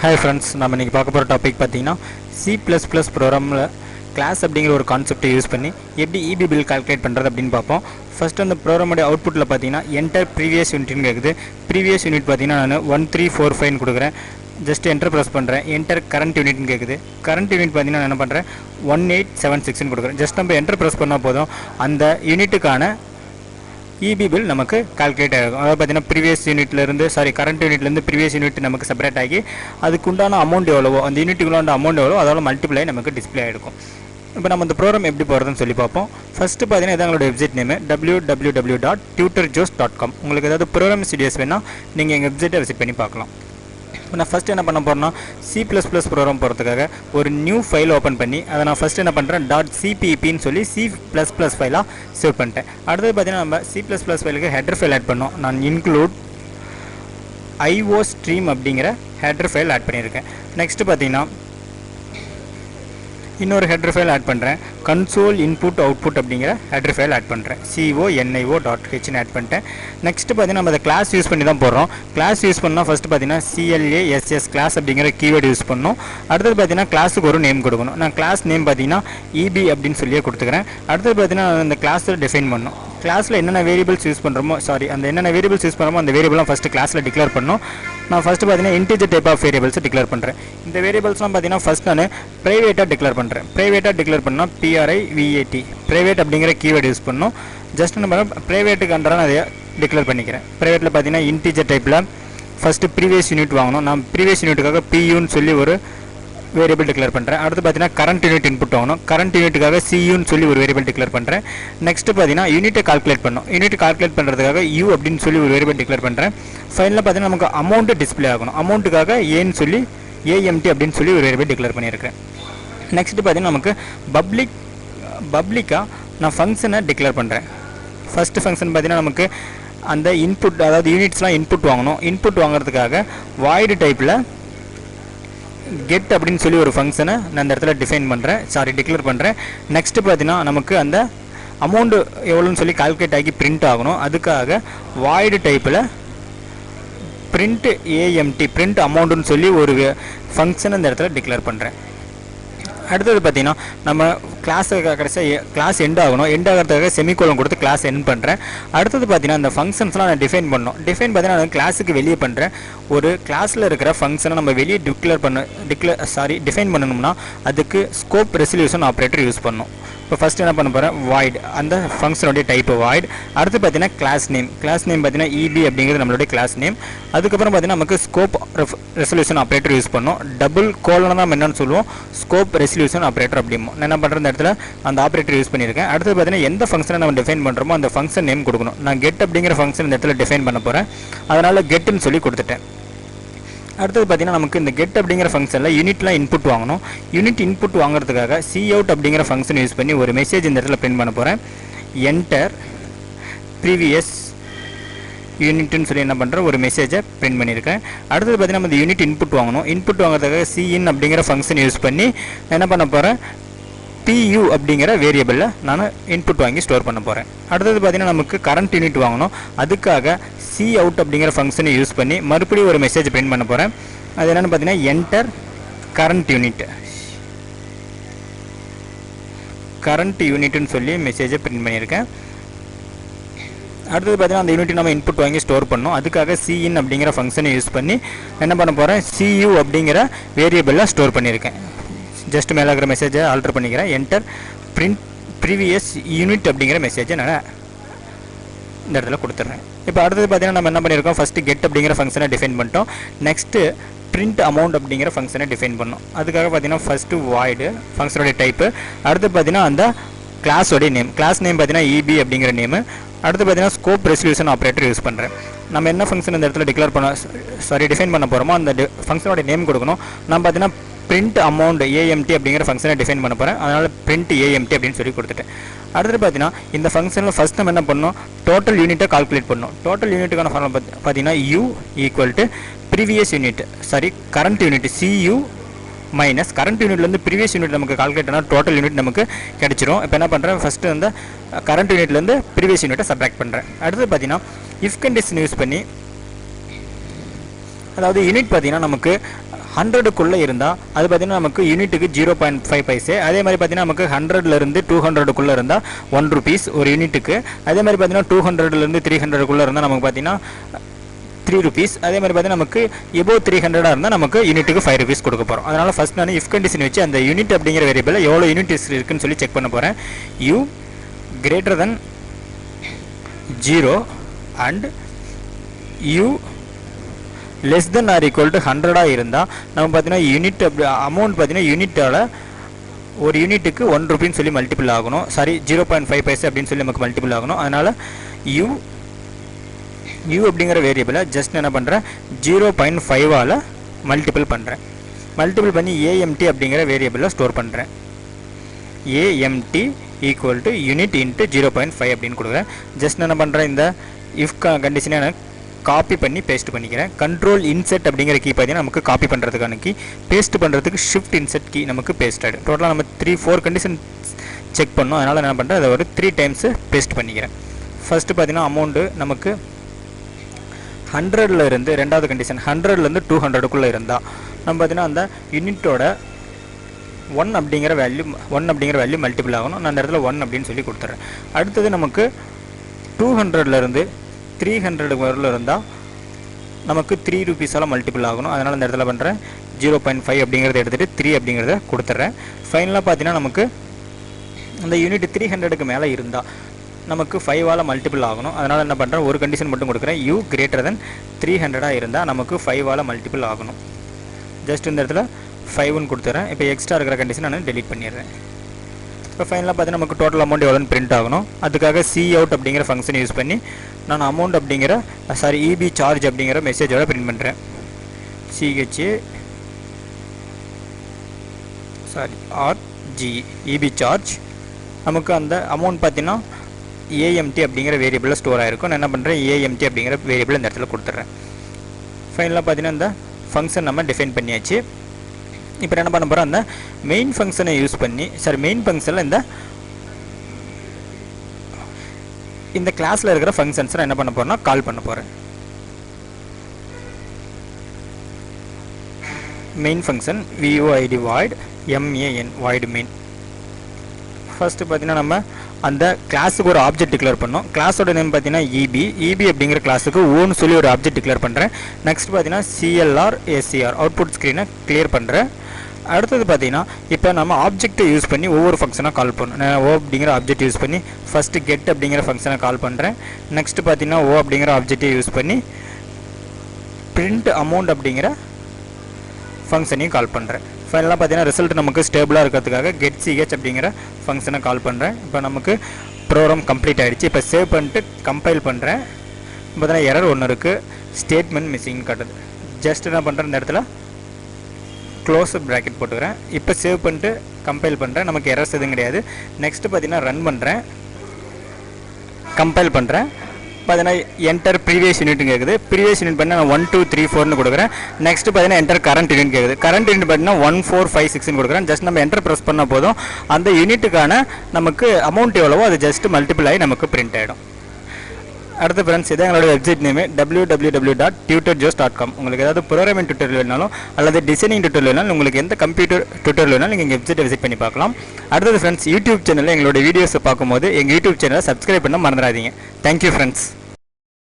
Hi friends, நம்ம இன்றைக்கி பார்க்க போகிற டாபிக் பார்த்தீங்கன்னா C++ ப்ரோக்ராமில் கிளாஸ் அப்படிங்கிற ஒரு கான்செப்டை யூஸ் பண்ணி எப்படி இபி பில் கால்குலேட் பண்ணுறது அப்படின்னு பார்ப்போம். ஃபஸ்ட்டு அந்த ப்ரோக்ராமோட அவுட்புட்டில் பார்த்தீங்கன்னா என்டர் ப்ரீவியஸ் யூனிட்னு கேட்குது. ப்ரீவியஸ் யூனிட் பார்த்தீங்கன்னா நான் 1345 கொடுக்குறேன். ஜஸ்ட் என்டர் ப்ரெஸ் பண்ணுறேன். என்டர் கரண்ட் யூனிட்னு கேட்குது. கரண்ட் யூனிட் பார்த்தீங்கன்னா நான் என்ன பண்ணுறேன் 1876 கொடுக்குறேன். ஜஸ்ட் நம்ம என்டர் ப்ரெஸ் பண்ணால் போதும் அந்த யூனிட்டுக்கான இபி பில் நமக்கு கால்குலேட் ஆகும். அதாவது பார்த்தீங்கன்னா கரண்ட் யூனிட்லேருந்து ப்ரீவியஸ் யூனிட் நமக்கு செப்பரேட் ஆகி அதுக்குண்டான அமௌண்ட் எவ்வளவோ அந்த யூனிட்டுக்குள்ளான அமௌண்ட் எவ்வளோ அதோட மல்டிப்ளை நமக்கு டிஸ்பிளே ஆகிருக்கும். இப்போ நம்ம இந்த ப்ரோக்ராம் எப்படி போகிறதுன்னு சொல்லி பார்ப்போம். ஃபஸ்ட்டு பார்த்தீங்கன்னா இதான் எங்களோட வெப்சைட் நேம் www.tutorjoes.com. உங்களுக்கு ஏதாவது ப்ரோக்ராம் ஸ்டுடியோஸ் வேணால் நீங்கள் எங்கள் வெப்சைட்டை விசிட் பண்ணி பார்க்கலாம். இப்போ நான் ஃபஸ்ட்டு என்ன பண்ண போகிறேன்னா C++ ப்ரோக்ராம் போகிறதுக்காக ஒரு நியூ ஃபைல் ஓப்பன் பண்ணி அதை நான் ஃபஸ்ட்டு என்ன பண்ணுறேன் .cppன்னு சொல்லி C++ ஃபைலாக சேவ் பண்ணிட்டேன். அடுத்தது பார்த்தீங்கன்னா நம்ம C++ ஃபைலுக்கு ஹெடர் ஃபைல் ஆட் பண்ணோம். நான் இன்க்ளூட் iostream அப்படிங்கிற ஹெடர் ஃபைல் ஆட் பண்ணியிருக்கேன். நெக்ஸ்ட்டு பார்த்தீங்கன்னா இன்னொரு ஹெடர் ஃபைல் ஆட் பண்ணுறேன். கன்சோல் இன்புட் அவுட்புட் அப்படிங்கிற ஹெடர் ஃபைல் ஆட் பண்ணுறேன். conio.hன்னு ஆட் பண்ணிட்டேன். நெக்ஸ்ட்டு பார்த்தீங்கன்னா நம்ம அதை கிளாஸ் யூஸ் பண்ணி தான் போடுறோம். கிளாஸ் யூஸ் பண்ணால் ஃபஸ்ட்டு பார்த்தீங்கன்னா CLASS கிளாஸ் அப்படிங்கிற கீவேர்டு யூஸ் பண்ணணும். அடுத்தது பார்த்தீங்கன்னா கிளாஸுக்கு ஒரு நேம் கொடுக்கணும். நான் கிளாஸ் நேம் பார்த்தீங்கன்னா EB அப்படின்னு சொல்லியே கொடுத்துக்கிறேன். அடுத்தது பார்த்தீங்கன்னா அந்த கிளாஸில் டிஃபைன் பண்ணணும். கிளாஸில் என்னென்ன வேரியபிள்ஸ் யூஸ் பண்ணுறோமோ என்னென்ன வேரியபிள்ஸ் யூஸ் பண்ணுறோமோ அந்த வேரியபிள்லாம் ஃபஸ்ட்டு கிளாஸில் டிக்ளேர் பண்ணணும். நான் ஃபஸ்ட்டு பார்த்தீங்கன்னா integer type of variables declare பண்ணுறேன். இந்த வேரியபிள்ஸ்லாம் பார்த்தீங்கன்னா ஃபஸ்ட் நான் ப்ரைவேட்டாக டிக்ளேர் பண்ணுறேன். ப்ரைவேட்டாக டிக்ளேர் பண்ணால் PRIVAT ப்ரைவேட் அப்படிங்கிற கீவேர்டு யூஸ் பண்ணணும். ஜஸ்ட் நம்ம ப்ரைவேட்டுக்கு அண்டராக நான் அதை டிக்ளேர் பண்ணிக்கிறேன். ப்ரைவேட்டில் பார்த்தீங்கன்னா இன்டிஜர் டைப்பில் ஃபஸ்ட்டு ப்ரீவியஸ் யூனிட் வாங்கணும். நான் ப்ரீவியஸ் யூனிட்டுக்காக PUன்னு சொல்லி ஒரு வேரியபிள் டிக்ளேர் பண்ணுறேன். அடுத்து பார்த்தீங்கன்னா கரண்ட் யூனிட் இன்புட் வாங்கணும். கரண்ட் யூனிட்டுக்காக CUன்னு சொல்லி ஒரு வேரியபிள் டிக்ளேர் பண்ணுறேன். நெக்ஸ்ட்டு பார்த்தீங்கன்னா யூனிட்டை கால்குலேட் பண்ணணும். யூனிட் கால்குலேட் பண்ணுறதுக்காக U அப்படின்னு சொல்லி ஒரு வேரியபிள் டிக்ளேர் பண்ணுறேன். ஃபைனலாக பார்த்தீங்கன்னா நமக்கு அமௌண்ட்டு டிஸ்பிளே ஆகணும். அமௌண்ட்டுக்காக ஏன்னு சொல்லி AMT அப்படின்னு சொல்லி ஒரு வேரியபிள் டிக்ளேர் பண்ணியிருக்கேன். நெக்ஸ்ட்டு பார்த்தீங்கன்னா நமக்கு பப்ளிக்காக நான் ஃபங்க்ஷனை டிக்ளேர் பண்ணுறேன். ஃபஸ்ட்டு ஃபங்க்ஷன் பார்த்தீங்கன்னா நமக்கு அந்த இன்புட் அதாவது யூனிட்ஸ்லாம் இன்புட் வாங்கணும். இன்புட் வாங்குறதுக்காக வாய்டு டைப்பில் கெட் அப்படின்னு சொல்லி ஒரு ஃபங்க்ஷனை நான் அந்த இடத்துல டிக்ளேர் பண்ணுறேன். நெக்ஸ்ட்டு பார்த்தீங்கன்னா நமக்கு அந்த அமௌண்ட்டு எவ்வளோன்னு சொல்லி கால்குலேட் ஆகி பிரிண்ட் ஆகணும். அதுக்காக வாய்டு டைப்பில் பிரிண்ட் AMT பிரிண்ட் அமௌண்ட்டுன்னு சொல்லி ஒரு ஃபங்க்ஷன் அந்த இடத்துல டிக்ளேர் பண்ணுறேன். அடுத்தது பார்த்தீங்கன்னா நம்ம கிளாஸ் எண்ட் ஆகணும். எண்ட் ஆகிறதுக்காக செமிகோலன் கொடுத்து கிளாஸ் எண்ட் பண்ணுறேன். அடுத்தது பார்த்தீங்கன்னா அந்த ஃபங்க்ஷன்ஸ்லாம் நான் டிஃபைன் பண்ணணும். பார்த்தீங்கன்னா நான் கிளாஸுக்கு வெளியே பண்ணுறேன். ஒரு கிளாஸில் இருக்கிற ஃபங்க்ஷனை நம்ம வெளியே டிஃபைன் பண்ணணும்னா அதுக்கு ஸ்கோப் ரெசல்யூஷன் ஆப்ரேட்டர் யூஸ் பண்ணணும். இப்போ ஃபஸ்ட்டு என்ன பண்ண போகிறேன் வாய்ட் அந்த ஃபங்க்ஷனுடைய டைப்பு வாய்ட். அடுத்து பார்த்தீங்கன்னா கிளாஸ் நேம் பார்த்தீங்கன்னா EB அப்படிங்கிறது நம்மளுடைய கிளாஸ் நேம். அதுக்கப்புறம் பார்த்தீங்கன்னா நமக்கு ஸ்கோப் ரெசல்யூஷன் ஆப்ரேட்டர் யூஸ் பண்ணோம். டபுள் கோலன் தான் என்னன்னு சொல்லுவோம் ஸ்கோப் ரெசல்யூஷன் ஆப்ரேட்டர் அப்படிமோ. நான் என்ன பண்ணுற இடத்துல அந்த ஆப்ரேட்டர் யூஸ் பண்ணியிருக்கேன். அடுத்து பார்த்தீங்கன்னா எந்த ஃபங்க்ஷனை நம்ம டிஃபைன் பண்ணுறோமோ அந்த ஃபங்க்ஷன் நேம் கொடுக்கணும். நான் கெட் அப்படிங்கிற ஃபங்க்ஷன் இந்த இடத்துல டிஃபைன் பண்ண போகிறேன். அதனால் கெட்டுன்னு சொல்லி கொடுத்துட்டேன். அடுத்தது பார்த்தீங்கன்னா நமக்கு இந்த கெட் அப்படிங்கிற ஃபங்க்ஷனில் யூனிட்லாம் இன்புட் வாங்கணும். யூனிட் இன்புட் வாங்குறதுக்காக cout அப்படிங்கிற ஃபங்க்ஷன் யூஸ் பண்ணி ஒரு மெசேஜ் இந்த இடத்துல பிரிண்ட் பண்ண போகிறேன். என்டர் ப்ரீவியஸ் யூனிட்னு சொல்லி என்ன பண்ணுறேன் ஒரு மெசேஜை பிரிண்ட் பண்ணியிருக்கேன். அடுத்தது பார்த்தீங்கன்னா நம்ம இந்த யூனிட் இன்புட் வாங்கணும். இன்புட் வாங்குறதுக்காக CIN அப்படிங்கிற ஃபங்க்ஷன் யூஸ் பண்ணி என்ன பண்ண போகிறேன் PU அப்படிங்கிற வேரியபிளில் நான் இன்புட் வாங்கி ஸ்டோர் பண்ண போகிறேன். அடுத்தது பார்த்தீங்கன்னா நமக்கு கரண்ட் யூனிட் வாங்கணும். அதுக்காக cout அப்படிங்கிற ஃபங்க்ஷனை யூஸ் பண்ணி மறுபடியும் ஒரு மெசேஜ் பிரிண்ட் பண்ண போகிறேன். அது என்னென்னு பார்த்தீங்கன்னா என்டர் கரண்ட் யூனிட்னு சொல்லி மெசேஜை பிரிண்ட் பண்ணியிருக்கேன். அடுத்தது பார்த்தீங்கன்னா அந்த யூனிட் நம்ம இன்புட் வாங்கி ஸ்டோர் பண்ணணும். அதுக்காக CIN அப்படிங்கிற ஃபங்க்ஷனை யூஸ் பண்ணி என்ன பண்ண போகிறேன் CU அப்படிங்கிற வேரியபிளில் ஸ்டோர் பண்ணியிருக்கேன். ஜஸ்ட் மேலே இருக்கிற மெசேஜை ஆல்டர் பண்ணிக்கிறேன். என்டர் பிரிண்ட் ப்ரீவியஸ் யூனிட் அப்படிங்கிற மெசேஜை நான் இந்த இடத்துல கொடுத்துட்றேன். இப்போ அடுத்தது பார்த்தீங்கன்னா நம்ம என்ன பண்ணியிருக்கோம் ஃபஸ்ட்டு கெட் அப்படிங்கிற ஃபங்க்ஷனை டிஃபைன் பண்ணிட்டோம். நெக்ஸ்ட்டு பிரிண்ட் அமௌண்ட் அப்படிங்கிற ஃபங்க்ஷனை டிஃபைன் பண்ணோம். அதுக்காக பார்த்தீங்கன்னா ஃபஸ்ட்டு வாய்டு ஃபங்க்ஷனுடைய டைப்பு. அடுத்து பார்த்தீங்கன்னா அந்த கிளாஸோடைய நேம் பார்த்தீங்கன்னா EB அப்படிங்கிற நேமு. அடுத்து பார்த்தீங்கன்னா ஸ்கோப் ரெசல்யூஷன் ஆப்ரேட்டர் யூஸ் பண்ணுறேன். நம்ம என்ன ஃபங்க்ஷன் இந்த இடத்துல டிஃபைன் பண்ண போகிறோமோ அந்த ஃபங்க்ஷனோட நேம் கொடுக்கணும். நான் பார்த்தீங்கன்னா பிரிண்ட் அமௌண்ட் AMT அப்படிங்கிற ஃபங்க்ஷனை டிஃபைன் பண்ண போகிறேன். அதனால் பிரிண்ட் AMT அப்படின்னு சொல்லி கொடுத்துட்டேன். அடுத்து பார்த்தீங்கன்னா இந்த ஃபங்க்ஷனில் ஃபஸ்ட் நம்ம என்ன பண்ணணும் டோட்டல் யூனிட்டை கால்குலேட் பண்ணணும். டோட்டல் யூனிட்டுக்கான ஃபார்முலா பார்த்தீங்கன்னா U equal to previous unit current unit CU minus current யூனிட்லேருந்து ப்ரீவியஸ் யூனிட் நமக்கு கால்குலேட் பண்ணால் டோட்டல் யூனிட் நமக்கு கிடச்சிரும். இப்போ என்ன பண்ணுறேன் ஃபஸ்ட்டு அந்த கரண்ட் யூனிட்லேருந்து ப்ரீவியஸ் யூனிட்டை சப்ராக்ட் பண்ணுறேன். அடுத்து பார்த்தீங்கன்னா இஃப் கண்டிஷன் யூஸ் பண்ணி அதாவது யூனிட் பார்த்தீங்கன்னா நமக்கு 100க்குள்ளே இருந்தால் அது பார்த்தீங்கன்னா நமக்கு யூனிட்டுக்கு 0.5 பைசே. அதே மாதிரி பார்த்தீங்கன்னா நமக்கு 100லேருந்து 200க்குள்ளே இருந்தால் 1 rupees ஒரு யூனிட்டுக்கு. அதே மாதிரி பார்த்தீங்கன்னா 200லேருந்து 300க்குள்ளே இருந்தால் நமக்கு பார்த்தீங்கன்னா 3 rupees. அதே மாதிரி பார்த்தீங்கன்னா நமக்கு எபோவ் 300 இருந்தால் நமக்கு யூனிட்டுக்கு 5 rupees கொடுக்க போகிறோம். அதனால் ஃபஸ்ட் நான் இஃப் கண்டிஷன் வச்சு அந்த யூனிட் அப்படிங்கிற வேரியபிளில் எவ்வளோ யூனிட்ஸ் இருக்குன்னு சொல்லி செக் பண்ண போகிறேன். u greater than 0 and u less than or equal to 100 இருந்தால் நம்ம பார்த்தீங்கன்னா யூனிட் அமௌண்ட் பார்த்தீங்கன்னா யூனிட்டால் ஒரு யூனிட்டுக்கு 1 ரூபின்னு சொல்லி மல்டிபிள் ஆகணும். சாரி 0.5 பைசே அப்படின்னு சொல்லி நமக்கு மல்டிபிள் ஆகணும். அதனால் u அப்படிங்கிற வேரியபிளை ஜஸ்ட் என்ன பண்ணுறேன் 0.5ஆல் மல்டிபிள் பண்ணுறேன். மல்டிபிள் பண்ணி AMT அப்படிங்கிற வேரியபிளை ஸ்டோர் பண்ணுறேன். AMT equal to unit into 0.5 அப்படின்னு கொடுக்குறேன். ஜஸ்ட் என்ன பண்ணுறேன் இந்த இஃப் கண்டிஷனை எனக்கு காப்பி பண்ணி பேஸ்ட் பண்ணிக்கிறேன். கண்ட்ரோல் இன்செட் அப்படிங்கிற கீ பார்த்தீங்கன்னா நமக்கு காப்பி பண்ணுறதுக்கான கீ, பேஸ்ட் பண்ணுறதுக்கு ஷிஃப்ட் இன்செட் கீ நமக்கு பேஸ்ட் ஆகிடும். டோட்டலாக நம்ம 3-4 கண்டிஷன் செக் பண்ணோம். அதனால் என்ன பண்ணுறேன் அதை ஒரு 3 times பேஸ்ட் பண்ணிக்கிறேன். ஃபஸ்ட்டு பார்த்தீங்கன்னா அமௌண்ட்டு நமக்கு 100லேருந்து ரெண்டாவது கண்டிஷன் 100லேருந்து 200க்குள்ளே இருந்தால் நம்ம பார்த்தீங்கன்னா அந்த யூனிட்டோட 1 அப்படிங்கிற வேல்யூ மல்டிபிள் ஆகணும். நான் அந்த இடத்துல 1 அப்படின்னு சொல்லி கொடுத்துட்றேன். அடுத்தது நமக்கு 200லேருந்து 300 வரல இருந்தால் நமக்கு 3 rupees மல்டிபிள் ஆகணும். அதனால் இந்த இடத்துல பண்ணுறேன் 0.5 அப்படிங்கிறத எடுத்துகிட்டு 3 அப்படிங்கிறத கொடுத்துட்றேன். ஃபைனலாக பார்த்தீங்கன்னா நமக்கு அந்த யூனிட் 300க்கு மேலே இருந்தால் நமக்கு 5ஆல் மல்டிபிள் ஆகணும். அதனால் என்ன பண்ணுறேன் ஒரு கண்டிஷன் மட்டும் கொடுக்குறேன். u greater than 300 இருந்தால் நமக்கு 5ஆல் மல்டிபிள் ஆகணும். ஜஸ்ட் இந்த இடத்துல 5ன்னு கொடுத்துட்றேன். இப்போ எக்ஸ்ட்ரா இருக்கிற கண்டிஷன் நான் டெலீட் பண்ணிடுறேன். இப்போ ஃபைனலாக பார்த்தீங்கன்னா நமக்கு டோட்டல் அமௌண்ட் எவ்வளோன்னு பிரிண்ட் ஆகணும். அதுக்காக cout அப்படிங்கிற ஃபங்க்ஷன் யூஸ் பண்ணி நான் அமௌண்ட் அப்படிங்கிற EB சார்ஜ் அப்படிங்கிற மெசேஜோட பிரிண்ட் பண்ணுறேன். EB சார்ஜ் நமக்கு அந்த அமௌண்ட் பார்த்தீங்கன்னா AMT அப்படிங்கிற வேரியபிளில் ஸ்டோர் ஆகிருக்கும். நான் என்ன பண்ணுறேன் AMT அப்படிங்கிற வேரியபிள் இந்த இடத்துல கொடுத்துட்றேன். ஃபைனலாக பார்த்தீங்கன்னா இந்த ஃபங்க்ஷன் நம்ம டிஃபைன் பண்ணியாச்சு. இப்போ என்ன பண்ண போகிறோம் அந்த மெயின் ஃபங்க்ஷனை யூஸ் பண்ணி மெயின் ஃபங்க்ஷனில் இந்த கிளாஸில் இருக்கிற ஃபங்க்ஷன்ஸை என்ன பண்ண போகிறேன்னா கால் பண்ண போகிறேன். Main function void void main void main. First பார்த்தீங்கன்னா நம்ம அந்த கிளாஸுக்கு ஒரு ஆப்ஜெக்ட் டிக்ளேர் பண்ணோம். கிளாஸோட நேம் பார்த்தீங்கன்னா EB அப்படிங்கிற கிளாஸுக்கு ஓன்னு சொல்லி ஒரு ஆப்ஜெக்ட் டிக்ளேர் பண்ணுறேன். நெக்ஸ்ட் பார்த்தீங்கன்னா CLR SCR அவுட்புட் ஸ்க்ரீனை கிளியர் பண்ணுறேன். அடுத்தது பார்த்தீங்கன்னா இப்போ நம்ம ஆப்ஜெக்ட்டை யூஸ் பண்ணி ஒவ்வொரு ஃபங்க்ஷனாக கால் பண்ணணும். நான் O அப்படிங்கிற ஆப்ஜெக்ட் யூஸ் பண்ணி ஃபஸ்ட்டு கெட் அப்படிங்கிற ஃபங்க்ஷனை கால் பண்ணுறேன். நெக்ஸ்ட் பார்த்தீங்கன்னா O அப்படிங்கிற ஆப்ஜெக்டை யூஸ் பண்ணி பிரிண்ட் அமௌண்ட் அப்படிங்கிற ஃபங்க்ஷனையும் கால் பண்ணுறேன். ஃபைனலாக பார்த்தீங்கன்னா ரிசல்ட் நமக்கு ஸ்டேபிளாக இருக்கிறதுக்காக கெட் CH அப்படிங்கிற ஃபங்க்ஷனை கால் பண்ணுறேன். இப்போ நமக்கு ப்ரோக்ராம் கம்ப்ளீட் ஆகிடுச்சு. இப்போ சேவ் பண்ணிட்டு கம்பைல் பண்ணுறேன். பார்த்தீங்கன்னா எரர் ஒன்று இருக்குது, ஸ்டேட்மெண்ட் மிஸ்ஸிங் காட்டுது. ஜஸ்ட் என்ன பண்ணுறேன் இந்த இடத்துல க்ளோஸ் ப்ராக்கெட் போட்டுக்கிறேன். இப்போ சேவ் பண்ணிட்டு கம்பைல் பண்ணுறேன். நமக்கு எரர்ஸ் எதுவும் கிடையாது. நெக்ஸ்ட்டு பார்த்தீங்கன்னா ரன் பண்ணுறேன், கம்பைல் பண்ணுறேன். பார்த்தீங்கன்னா என்டர் ப்ரீவியஸ் யூனிட்னு கேட்குது. ப்ரீவியஸ் யூனிட் பண்ணால் நான் 1 2 3 4ன்னு கொடுக்குறேன். நெக்ஸ்ட் பார்த்தீங்கன்னா என்டர் கரண்ட் யூனிட் கேட்குது. கரண்ட் யூனிட் பார்த்தீங்கன்னா 1 4 5 6ன்னு கொடுக்குறேன். ஜஸ்ட் நம்ம என்டர் ப்ரெஸ் பண்ணால் போதும் அந்த யூனிட்டுக்கான நமக்கு அமௌண்ட் எவ்வளவோ அது ஜஸ்ட் மல்டிபிள் ஆகி நமக்கு பிரிண்ட் ஆகிடும். அடுத்த ஃப்ரெண்ட்ஸ் இதான் எங்களோட வெப்சைட் நேம் www.tutorjoes.com. உங்களுக்கு ஏதாவது ப்ரோக்ராமிங் டுட்டோரியல் வேணாலும் அல்லது டிசைனிங் டுட்டோரியல் வேணாலும் உங்களுக்கு எந்த கம்ப்யூட்டர் டுட்டோரியல் வேணாலும் நீங்கள் எங்கள் வெப்சைட்டை விசிட் பண்ணி பார்க்கலாம். அடுத்தது ஃப்ரெண்ட்ஸ் யூடியூப் சேனலில் எங்களோட வீடியோஸை பார்க்கும்போது எங்கள் யூடியூப் சேனலை சப்ஸ்கிரைப் பண்ண மறந்துடாதீங்க. Thank you friends.